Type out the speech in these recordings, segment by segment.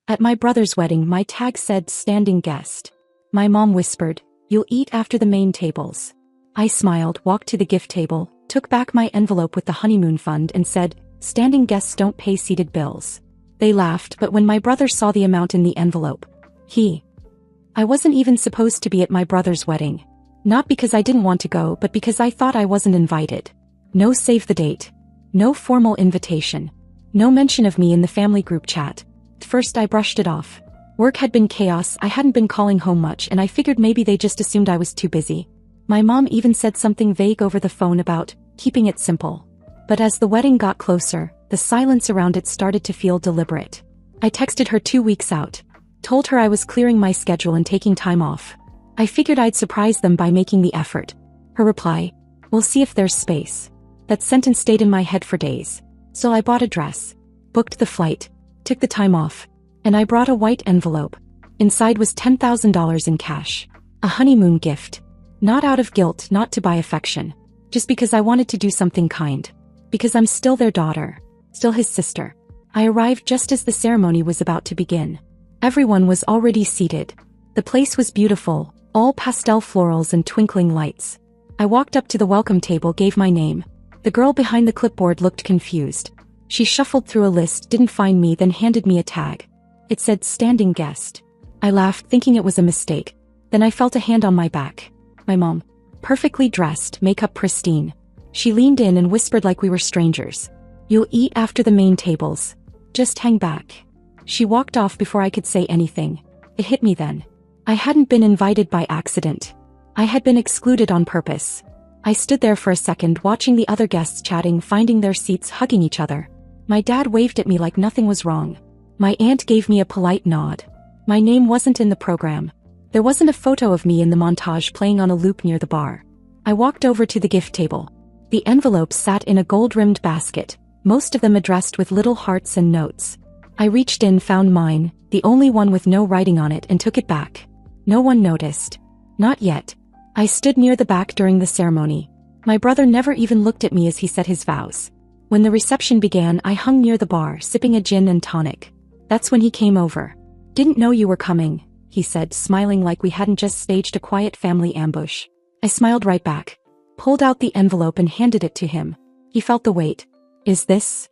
At my brother's wedding, my tag said standing guest. My mom whispered, "You'll eat after the main tables." I smiled, walked to the gift table, took back my envelope with the honeymoon fund and said, "Standing guests don't pay seated bills." They laughed, but when my brother saw the amount in the envelope, I wasn't even supposed to be at my brother's wedding. Not because I didn't want to go, but because I thought I wasn't invited. No save the date. No formal invitation. No mention of me in the family group chat. At first I brushed it off. Work had been chaos, I hadn't been calling home much, and I figured maybe they just assumed I was too busy. My mom even said something vague over the phone about keeping it simple. But as the wedding got closer, the silence around it started to feel deliberate. I texted her 2 weeks out. Told her I was clearing my schedule and taking time off. I figured I'd surprise them by making the effort. Her reply, "We'll see if there's space." That sentence stayed in my head for days. So I bought a dress, booked the flight, took the time off, and I brought a white envelope. Inside was $10,000 in cash. A honeymoon gift. Not out of guilt, not to buy affection. Just because I wanted to do something kind. Because I'm still their daughter. Still his sister. I arrived just as the ceremony was about to begin. Everyone was already seated. The place was beautiful, all pastel florals and twinkling lights. I walked up to the welcome table, gave my name. The girl behind the clipboard looked confused. She shuffled through a list, didn't find me, then handed me a tag. It said standing guest. I laughed, thinking it was a mistake. Then I felt a hand on my back. My mom. Perfectly dressed, makeup pristine. She leaned in and whispered like we were strangers. "You'll eat after the main tables. Just hang back." She walked off before I could say anything. It hit me then. I hadn't been invited by accident. I had been excluded on purpose. I stood there for a second, watching the other guests chatting, finding their seats, hugging each other. My dad waved at me like nothing was wrong. My aunt gave me a polite nod. My name wasn't in the program. There wasn't a photo of me in the montage playing on a loop near the bar. I walked over to the gift table. The envelopes sat in a gold-rimmed basket, most of them addressed with little hearts and notes. I reached in, found mine, the only one with no writing on it, and took it back. No one noticed. Not yet. I stood near the back during the ceremony. My brother never even looked at me as he said his vows. When the reception began, I hung near the bar, sipping a gin and tonic. That's when he came over. "Didn't know you were coming," he said, smiling like we hadn't just staged a quiet family ambush. I smiled right back, pulled out the envelope and handed it to him. He felt the weight. "Is this?"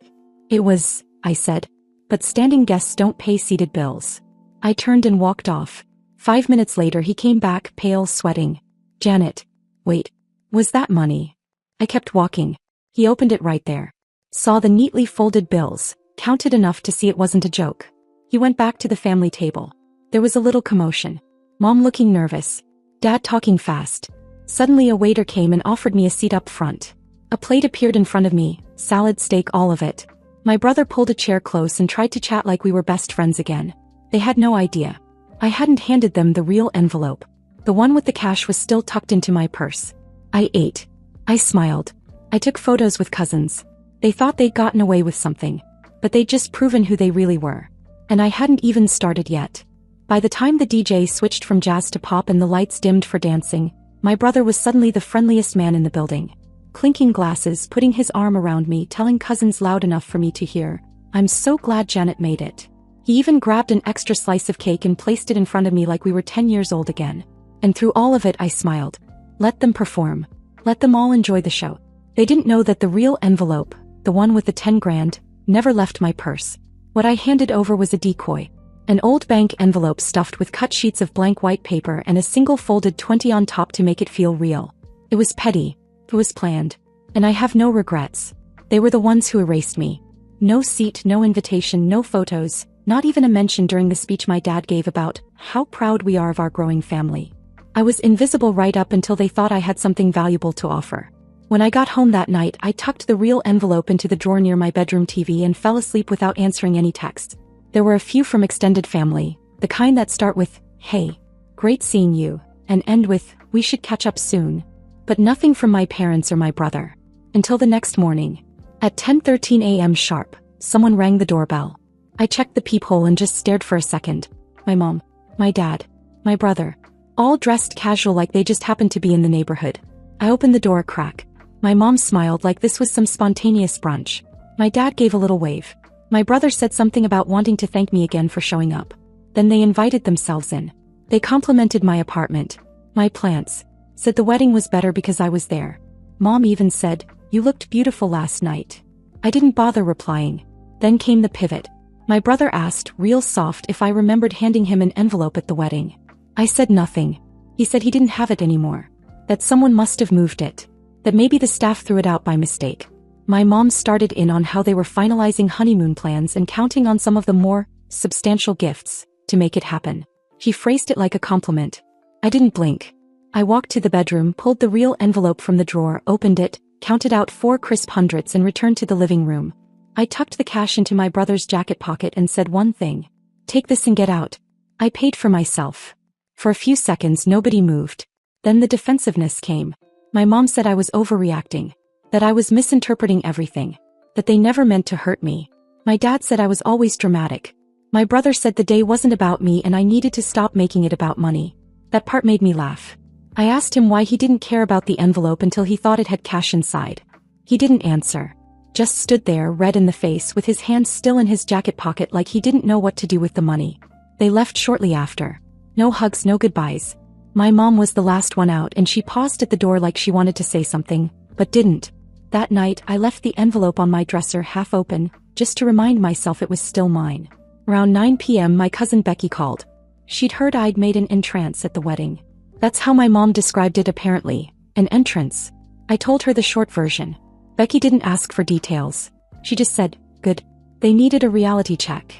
"It was," I said. "But standing guests don't pay seated bills." I turned and walked off. 5 minutes later he came back, pale, sweating. "Janet. Wait. Was that money?" I kept walking. He opened it right there. Saw the neatly folded bills, counted enough to see it wasn't a joke. He went back to the family table. There was a little commotion. Mom looking nervous. Dad talking fast. Suddenly a waiter came and offered me a seat up front. A plate appeared in front of me, salad, steak, all of it. My brother pulled a chair close and tried to chat like we were best friends again. They had no idea. I hadn't handed them the real envelope. The one with the cash was still tucked into my purse. I ate. I smiled. I took photos with cousins. They thought they'd gotten away with something. But they'd just proven who they really were. And I hadn't even started yet. By the time the DJ switched from jazz to pop and the lights dimmed for dancing, my brother was suddenly the friendliest man in the building. Clinking glasses, putting his arm around me, telling cousins loud enough for me to hear, "I'm so glad Janet made it." He even grabbed an extra slice of cake and placed it in front of me like we were 10 years old again. And through all of it I smiled. Let them perform. Let them all enjoy the show. They didn't know that the real envelope, the one with the 10 grand, never left my purse. What I handed over was a decoy. An old bank envelope stuffed with cut sheets of blank white paper and a single folded 20 on top to make it feel real. It was petty. It was planned. And I have no regrets. They were the ones who erased me. No seat, no invitation, no photos, not even a mention during the speech my dad gave about how proud we are of our growing family. I was invisible right up until they thought I had something valuable to offer. When I got home that night, I tucked the real envelope into the drawer near my bedroom TV and fell asleep without answering any texts. There were a few from extended family, the kind that start with, "Hey, great seeing you," and end with, "We should catch up soon." But nothing from my parents or my brother. Until the next morning. At 10:13 a.m. sharp, someone rang the doorbell. I checked the peephole and just stared for a second. My mom, my dad, my brother, all dressed casual like they just happened to be in the neighborhood. I opened the door a crack. My mom smiled like this was some spontaneous brunch. My dad gave a little wave. My brother said something about wanting to thank me again for showing up. Then they invited themselves in. They complimented my apartment, my plants, said the wedding was better because I was there. Mom even said, "You looked beautiful last night." I didn't bother replying. Then came the pivot. My brother asked, real soft, if I remembered handing him an envelope at the wedding. I said nothing. He said he didn't have it anymore. That someone must have moved it. That maybe the staff threw it out by mistake. My mom started in on how they were finalizing honeymoon plans and counting on some of the more substantial gifts to make it happen. She phrased it like a compliment. I didn't blink. I walked to the bedroom, pulled the real envelope from the drawer, opened it, counted out 4 crisp hundreds and returned to the living room. I tucked the cash into my brother's jacket pocket and said one thing. "Take this and get out." I paid for myself. For a few seconds nobody moved. Then the defensiveness came. My mom said I was overreacting. That I was misinterpreting everything. That they never meant to hurt me. My dad said I was always dramatic. My brother said the day wasn't about me and I needed to stop making it about money. That part made me laugh. I asked him why he didn't care about the envelope until he thought it had cash inside. He didn't answer. Just stood there, red in the face, with his hands still in his jacket pocket like he didn't know what to do with the money. They left shortly after. No hugs, no goodbyes. My mom was the last one out and she paused at the door like she wanted to say something, but didn't. That night, I left the envelope on my dresser half open, just to remind myself it was still mine. Around 9 p.m. my cousin Becky called. She'd heard I'd made an entrance at the wedding. That's how my mom described it apparently, an entrance. I told her the short version. Becky didn't ask for details. She just said, "Good." They needed a reality check.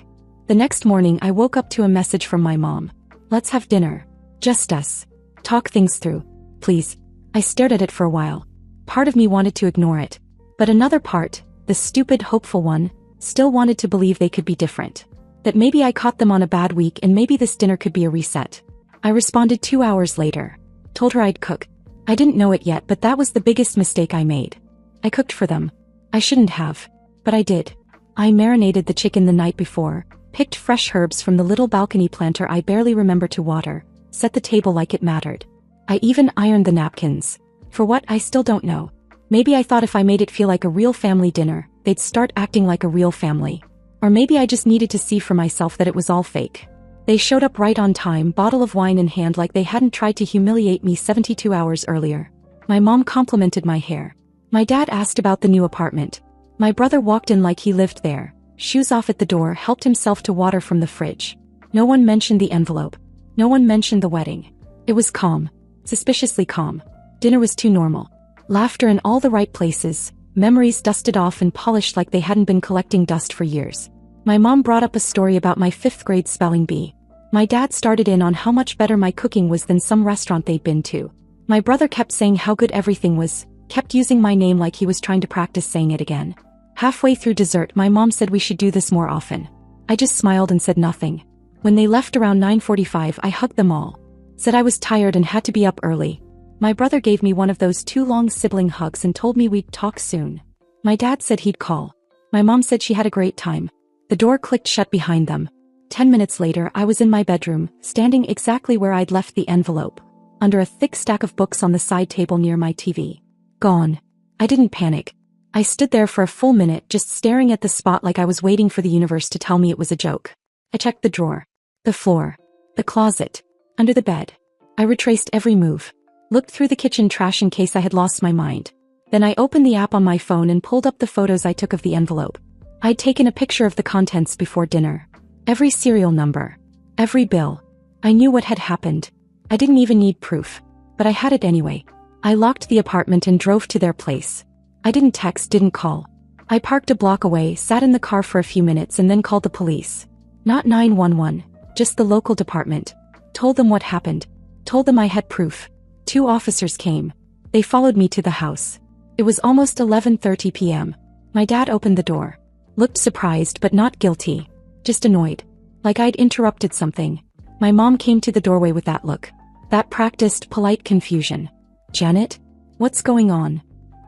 The next morning I woke up to a message from my mom. "Let's have dinner. Just us. Talk things through. Please." I stared at it for a while. Part of me wanted to ignore it. But another part, the stupid hopeful one, still wanted to believe they could be different. That maybe I caught them on a bad week and maybe this dinner could be a reset. I responded 2 hours later. Told her I'd cook. I didn't know it yet, but that was the biggest mistake I made. I cooked for them. I shouldn't have. But I did. I marinated the chicken the night before, picked fresh herbs from the little balcony planter I barely remember to water, set the table like it mattered. I even ironed the napkins. For what, I still don't know. Maybe I thought if I made it feel like a real family dinner, they'd start acting like a real family. Or maybe I just needed to see for myself that it was all fake. They showed up right on time, bottle of wine in hand, like they hadn't tried to humiliate me 72 hours earlier. My mom complimented my hair. My dad asked about the new apartment. My brother walked in like he lived there, shoes off at the door, helped himself to water from the fridge. No one mentioned the envelope. No one mentioned the wedding. It was calm. Suspiciously calm. Dinner was too normal. Laughter in all the right places, memories dusted off and polished like they hadn't been collecting dust for years. My mom brought up a story about my 5th grade spelling bee. My dad started in on how much better my cooking was than some restaurant they'd been to. My brother kept saying how good everything was, kept using my name like he was trying to practice saying it again. Halfway through dessert, my mom said we should do this more often. I just smiled and said nothing. When they left around 9:45, I hugged them all. Said I was tired and had to be up early. My brother gave me one of those 2 long sibling hugs and told me we'd talk soon. My dad said he'd call. My mom said she had a great time. The door clicked shut behind them. 10 minutes later, I was in my bedroom, standing exactly where I'd left the envelope, under a thick stack of books on the side table near my TV. Gone. I didn't panic. I stood there for a full minute, just staring at the spot like I was waiting for the universe to tell me it was a joke. I checked the drawer, the floor, the closet, under the bed. I retraced every move. Looked through the kitchen trash in case I had lost my mind. Then I opened the app on my phone and pulled up the photos I took of the envelope. I'd taken a picture of the contents before dinner. Every serial number. Every bill. I knew what had happened. I didn't even need proof. But I had it anyway. I locked the apartment and drove to their place. I didn't text, didn't call. I parked a block away, sat in the car for a few minutes and then called the police. Not 911, just the local department. Told them what happened. Told them I had proof. 2 officers came. They followed me to the house. It was almost 11:30 p.m. My dad opened the door. Looked surprised but not guilty. Just annoyed. Like I'd interrupted something. My mom came to the doorway with that look. That practiced, polite confusion. "Janet? What's going on?"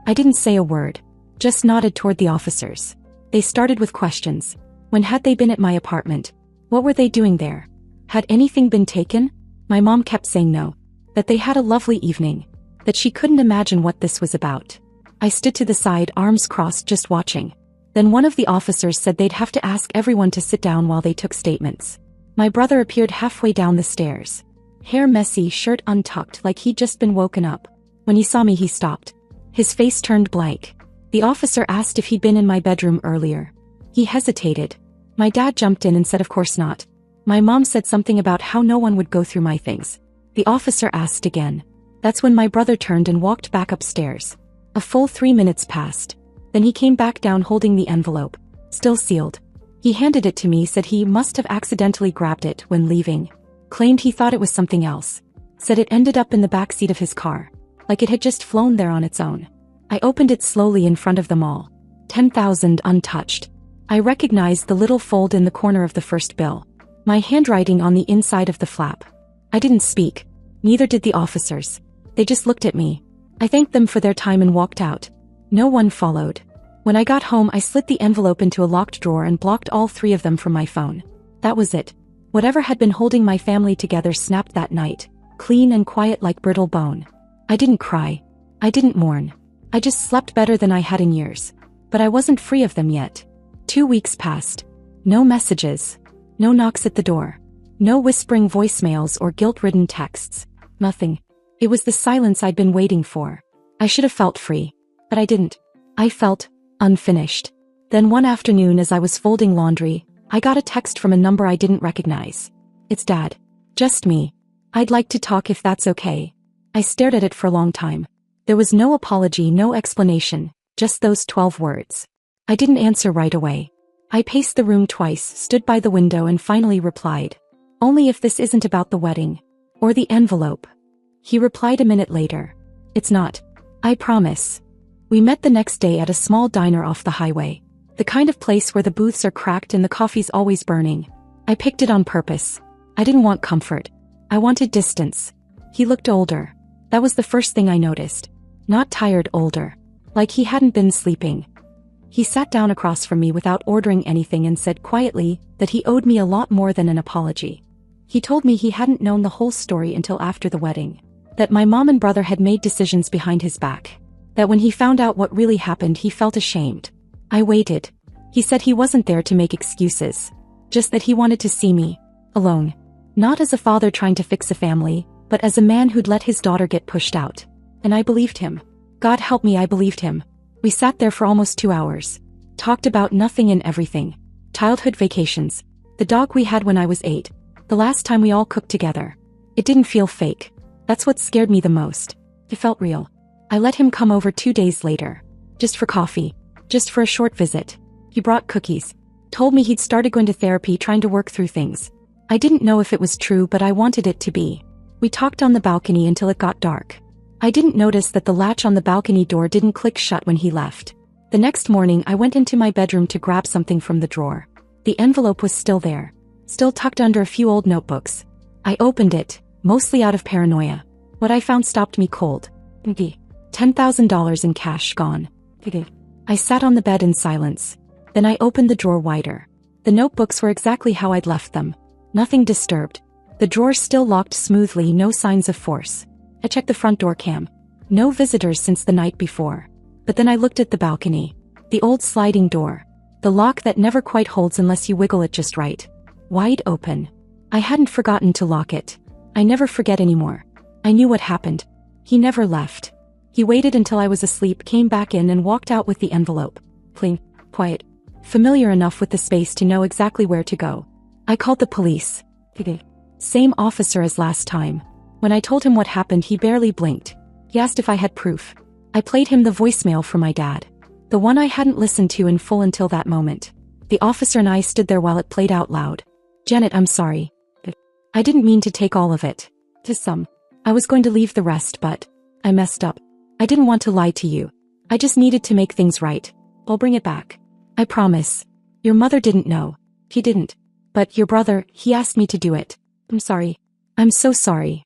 I didn't say a word. Just nodded toward the officers. They started with questions. When had they been at my apartment? What were they doing there? Had anything been taken? My mom kept saying no. That they had a lovely evening. That she couldn't imagine what this was about. I stood to the side, arms crossed, just watching. Then one of the officers said they'd have to ask everyone to sit down while they took statements. My brother appeared halfway down the stairs. Hair messy, shirt untucked like he'd just been woken up. When he saw me he stopped. His face turned blank. The officer asked if he'd been in my bedroom earlier. He hesitated. My dad jumped in and said of course not. My mom said something about how no one would go through my things. The officer asked again. That's when my brother turned and walked back upstairs. A full 3 minutes passed. Then he came back down holding the envelope. Still sealed. He handed it to me, said he must have accidentally grabbed it when leaving. Claimed he thought it was something else. Said it ended up in the backseat of his car. Like it had just flown there on its own. I opened it slowly in front of them all. 10,000 untouched. I recognized the little fold in the corner of the first bill. My handwriting on the inside of the flap. I didn't speak. Neither did the officers. They just looked at me. I thanked them for their time and walked out. No one followed. When I got home I slid the envelope into a locked drawer and blocked all 3 of them from my phone. That was it. Whatever had been holding my family together snapped that night. Clean and quiet like brittle bone. I didn't cry. I didn't mourn. I just slept better than I had in years. But I wasn't free of them yet. 2 weeks passed. No messages. No knocks at the door. No whispering voicemails or guilt-ridden texts. Nothing. It was the silence I'd been waiting for. I should have felt free. But I didn't. I felt unfinished. Then one afternoon as I was folding laundry, I got a text from a number I didn't recognize. It's Dad. Just me. I'd like to talk if that's okay. I stared at it for a long time. There was no apology, no explanation, just those 12 words. I didn't answer right away. I paced the room twice, stood by the window and finally replied. Only if this isn't about the wedding. Or the envelope. He replied a minute later. It's not. I promise. We met the next day at a small diner off the highway. The kind of place where the booths are cracked and the coffee's always burning. I picked it on purpose. I didn't want comfort. I wanted distance. He looked older. That was the first thing I noticed. Not tired, older. Like he hadn't been sleeping. He sat down across from me without ordering anything and said quietly that he owed me a lot more than an apology. He told me he hadn't known the whole story until after the wedding. That my mom and brother had made decisions behind his back. That when he found out what really happened he felt ashamed. I waited. He said he wasn't there to make excuses. Just that he wanted to see me. Alone. Not as a father trying to fix a family, but as a man who'd let his daughter get pushed out. And I believed him. God help me, I believed him. We sat there for almost 2 hours. Talked about nothing and everything. Childhood vacations. The dog we had when I was 8. The last time we all cooked together. It didn't feel fake. That's what scared me the most. It felt real. I let him come over 2 days later. Just for coffee. Just for a short visit. He brought cookies. Told me he'd started going to therapy trying to work through things. I didn't know if it was true but I wanted it to be. We talked on the balcony until it got dark. I didn't notice that the latch on the balcony door didn't click shut when he left. The next morning I went into my bedroom to grab something from the drawer. The envelope was still there. Still tucked under a few old notebooks. I opened it, mostly out of paranoia. What I found stopped me cold. $10,000 in cash gone. I sat on the bed in silence. Then I opened the drawer wider. The notebooks were exactly how I'd left them. Nothing disturbed. The drawer still locked smoothly, no signs of force. I checked the front door cam. No visitors since the night before. But then I looked at the balcony. The old sliding door. The lock that never quite holds unless you wiggle it just right. Wide open. I hadn't forgotten to lock it. I never forget anymore. I knew what happened. He never left. He waited until I was asleep, came back in and walked out with the envelope. Clean. Quiet. Familiar enough with the space to know exactly where to go. I called the police. Same officer as last time. When I told him what happened he barely blinked. He asked if I had proof. I played him the voicemail from my dad. The one I hadn't listened to in full until that moment. The officer and I stood there while it played out loud. Janet, I'm sorry. I didn't mean to take all of it. To some. I was going to leave the rest but I messed up. I didn't want to lie to you. I just needed to make things right. I'll bring it back. I promise. Your mother didn't know. He didn't. But your brother, he asked me to do it. I'm sorry. I'm so sorry.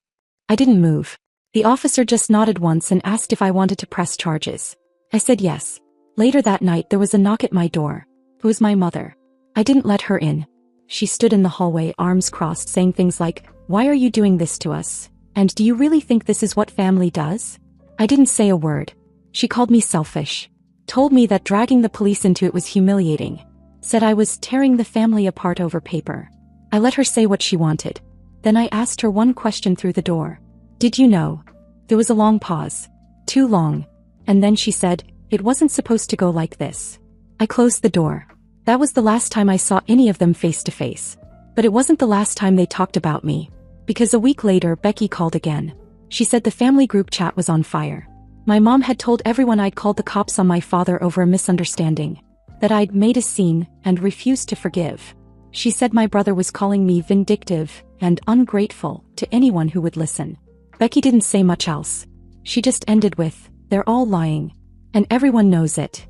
I didn't move. The officer just nodded once and asked if I wanted to press charges. I said yes. Later that night there was a knock at my door. It was my mother. I didn't let her in. She stood in the hallway, arms crossed, saying things like, "Why are you doing this to us? And do you really think this is what family does?" I didn't say a word. She called me selfish. Told me that dragging the police into it was humiliating. Said I was tearing the family apart over paper. I let her say what she wanted. Then I asked her one question through the door. Did you know? There was a long pause. Too long. And then she said, it wasn't supposed to go like this. I closed the door. That was the last time I saw any of them face to face. But it wasn't the last time they talked about me. Because a week later, Becky called again. She said the family group chat was on fire. My mom had told everyone I'd called the cops on my father over a misunderstanding. That I'd made a scene and refused to forgive. She said my brother was calling me vindictive and ungrateful to anyone who would listen. Becky didn't say much else. She just ended with, they're all lying. And everyone knows it.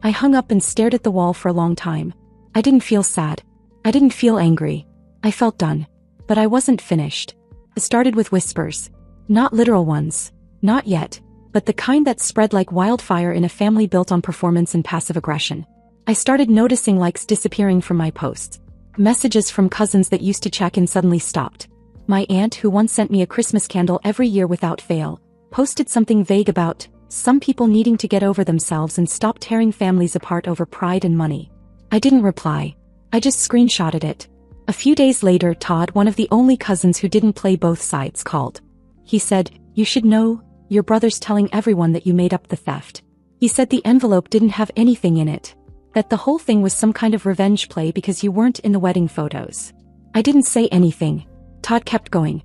I hung up and stared at the wall for a long time. I didn't feel sad. I didn't feel angry. I felt done. But I wasn't finished. It started with whispers. Not literal ones. Not yet. But the kind that spread like wildfire in a family built on performance and passive aggression. I started noticing likes disappearing from my posts. Messages from cousins that used to check in suddenly stopped. My aunt, who once sent me a Christmas candle every year without fail, posted something vague about some people needing to get over themselves and stop tearing families apart over pride and money. I didn't reply. I just screenshotted it. A few days later, Todd, one of the only cousins who didn't play both sides, called. He said, you should know, your brother's telling everyone that you made up the theft. He said the envelope didn't have anything in it. That the whole thing was some kind of revenge play because you weren't in the wedding photos. I didn't say anything. Todd kept going.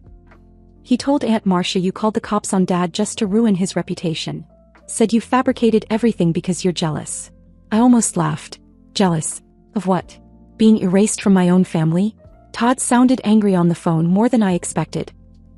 He told Aunt Marcia you called the cops on Dad just to ruin his reputation. Said you fabricated everything because you're jealous. I almost laughed. Jealous? Of what? Being erased from my own family? Todd sounded angry on the phone more than I expected.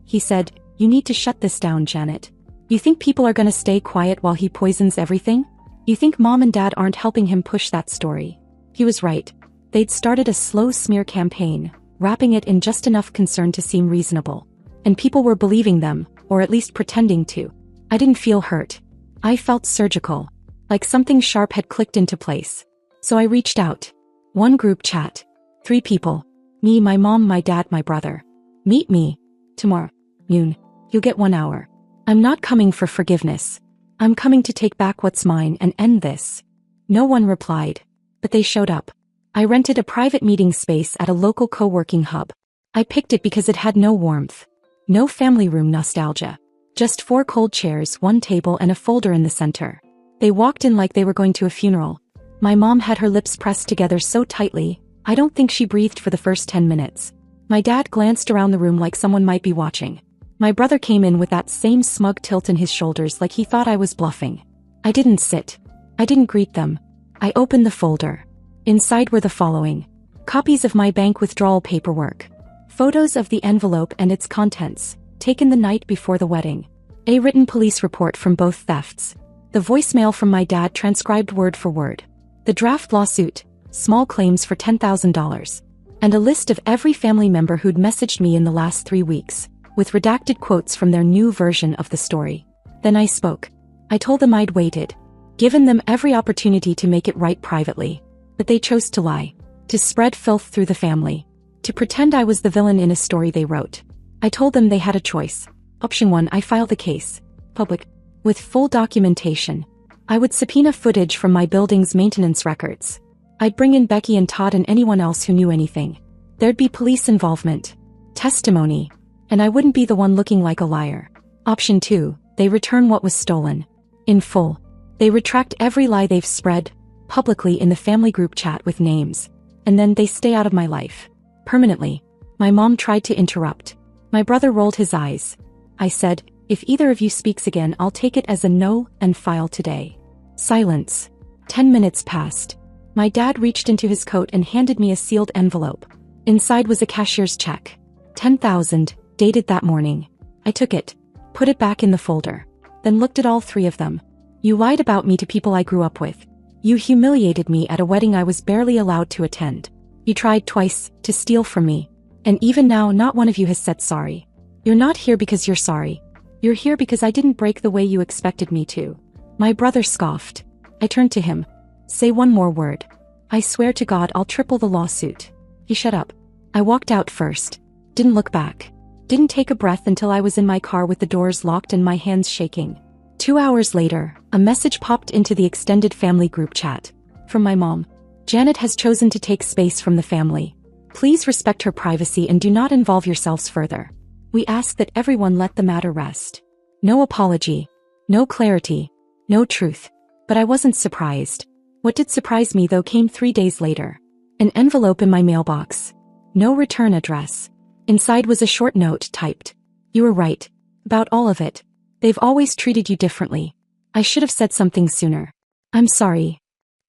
He said, you need to shut this down, Janet. You think people are gonna stay quiet while he poisons everything? You think Mom and Dad aren't helping him push that story? He was right. They'd started a slow smear campaign, wrapping it in just enough concern to seem reasonable. And people were believing them, or at least pretending to. I didn't feel hurt. I felt surgical. Like something sharp had clicked into place. So I reached out. One group chat. 3 people. Me, my mom, my dad, my brother. Meet me. Tomorrow. Noon. You'll get 1 hour. I'm not coming for forgiveness. I'm coming to take back what's mine and end this. No one replied. But they showed up. I rented a private meeting space at a local co-working hub. I picked it because it had no warmth. No family room nostalgia. Just 4 cold chairs, 1 table and a folder in the center. They walked in like they were going to a funeral. My mom had her lips pressed together so tightly, I don't think she breathed for the first 10 minutes. My dad glanced around the room like someone might be watching. My brother came in with that same smug tilt in his shoulders like he thought I was bluffing. I didn't sit. I didn't greet them. I opened the folder. Inside were the following. Copies of my bank withdrawal paperwork. Photos of the envelope and its contents, taken the night before the wedding. A written police report from both thefts. The voicemail from my dad transcribed word for word. The draft lawsuit, small claims for $10,000. And a list of every family member who'd messaged me in the last 3 weeks, with redacted quotes from their new version of the story. Then I spoke. I told them I'd waited. Given them every opportunity to make it right privately. But they chose to lie. To spread filth through the family. To pretend I was the villain in a story they wrote. I told them they had a choice. Option 1, I filed the case. Public. With full documentation. I would subpoena footage from my building's maintenance records. I'd bring in Becky and Todd and anyone else who knew anything. There'd be police involvement. Testimony. And I wouldn't be the one looking like a liar. Option 2, they return what was stolen. In full. They retract every lie they've spread, publicly in the family group chat with names. And then they stay out of my life. Permanently. My mom tried to interrupt. My brother rolled his eyes. I said, if either of you speaks again, I'll take it as a no and file today. Silence. 10 minutes passed. My dad reached into his coat and handed me a sealed envelope. Inside was a cashier's check. $10,000, dated that morning. I took it, put it back in the folder, then looked at all 3 of them. You lied about me to people I grew up with. You humiliated me at a wedding I was barely allowed to attend. You tried twice to steal from me. And even now, not one of you has said sorry. You're not here because you're sorry. You're here because I didn't break the way you expected me to. My brother scoffed. I turned to him. Say one more word. I swear to God I'll triple the lawsuit. He shut up. I walked out first. Didn't look back. Didn't take a breath until I was in my car with the doors locked and my hands shaking. 2 hours later, a message popped into the extended family group chat. From my mom. Janet has chosen to take space from the family. Please respect her privacy and do not involve yourselves further. We ask that everyone let the matter rest. No apology. No clarity. No truth. But I wasn't surprised. What did surprise me though came 3 days later. An envelope in my mailbox. No return address. Inside was a short note typed. You were right. About all of it. They've always treated you differently. I should have said something sooner. I'm sorry.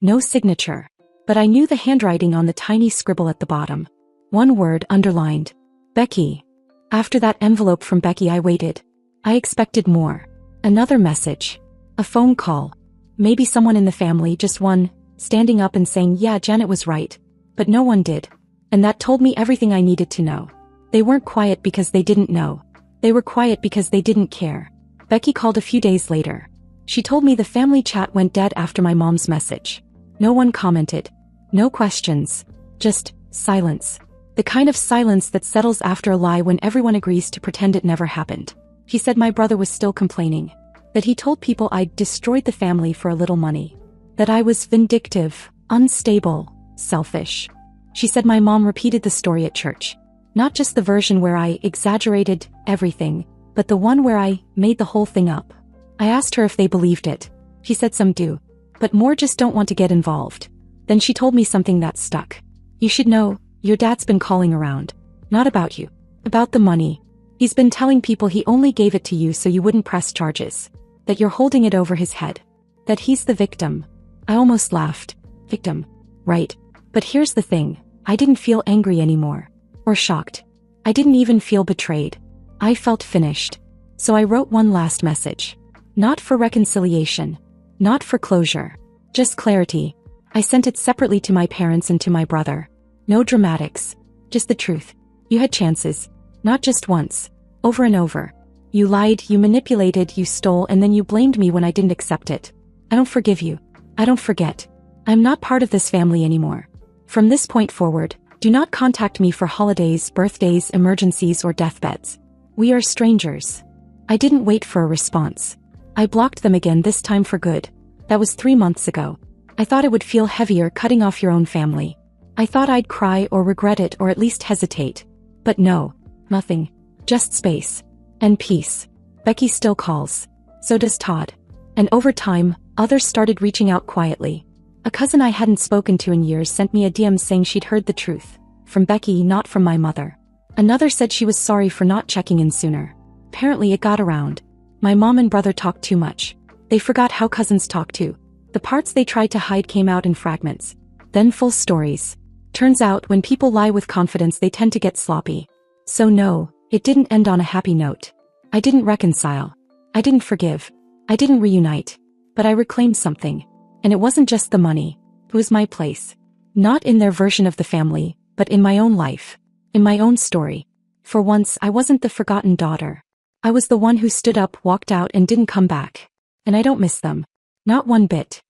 No signature. But I knew the handwriting on the tiny scribble at the bottom. One word underlined. Becky. After that envelope from Becky I waited. I expected more. Another message. A phone call. Maybe someone in the family, just one, standing up and saying, yeah, Janet was right. But no one did. And that told me everything I needed to know. They weren't quiet because they didn't know. They were quiet because they didn't care. Becky called a few days later. She told me the family chat went dead after my mom's message. No one commented. No questions. Just silence. The kind of silence that settles after a lie when everyone agrees to pretend it never happened. He said my brother was still complaining. That he told people I'd destroyed the family for a little money. That I was vindictive, unstable, selfish. She said my mom repeated the story at church. Not just the version where I exaggerated everything, but the one where I made the whole thing up. I asked her if they believed it. She said some do. But more just don't want to get involved. Then she told me something that stuck. You should know, your dad's been calling around. Not about you. About the money. He's been telling people he only gave it to you so you wouldn't press charges. That you're holding it over his head. That he's the victim. I almost laughed. Victim. Right. But here's the thing. I didn't feel angry anymore. Or shocked. I didn't even feel betrayed. I felt finished. So I wrote one last message. Not for reconciliation. Not for closure. Just clarity. I sent it separately to my parents and to my brother. No dramatics. Just the truth. You had chances. Not just once. Over and over. You lied, you manipulated, you stole, and then you blamed me when I didn't accept it. I don't forgive you. I don't forget. I'm not part of this family anymore. From this point forward, do not contact me for holidays, birthdays, emergencies, or deathbeds. We are strangers. I didn't wait for a response. I blocked them again, this time for good. That was 3 months ago. I thought it would feel heavier cutting off your own family. I thought I'd cry or regret it or at least hesitate. But no. Nothing. Just space. And peace. Becky still calls. So does Todd. And over time, others started reaching out quietly. A cousin I hadn't spoken to in years sent me a DM saying she'd heard the truth. From Becky, not from my mother. Another said she was sorry for not checking in sooner. Apparently it got around. My mom and brother talked too much. They forgot how cousins talk too. The parts they tried to hide came out in fragments. Then full stories. Turns out when people lie with confidence they tend to get sloppy. So no, it didn't end on a happy note. I didn't reconcile. I didn't forgive. I didn't reunite. But I reclaimed something. And it wasn't just the money. It was my place. Not in their version of the family, but in my own life. In my own story. For once, I wasn't the forgotten daughter. I was the one who stood up, walked out, and didn't come back. And I don't miss them. Not one bit.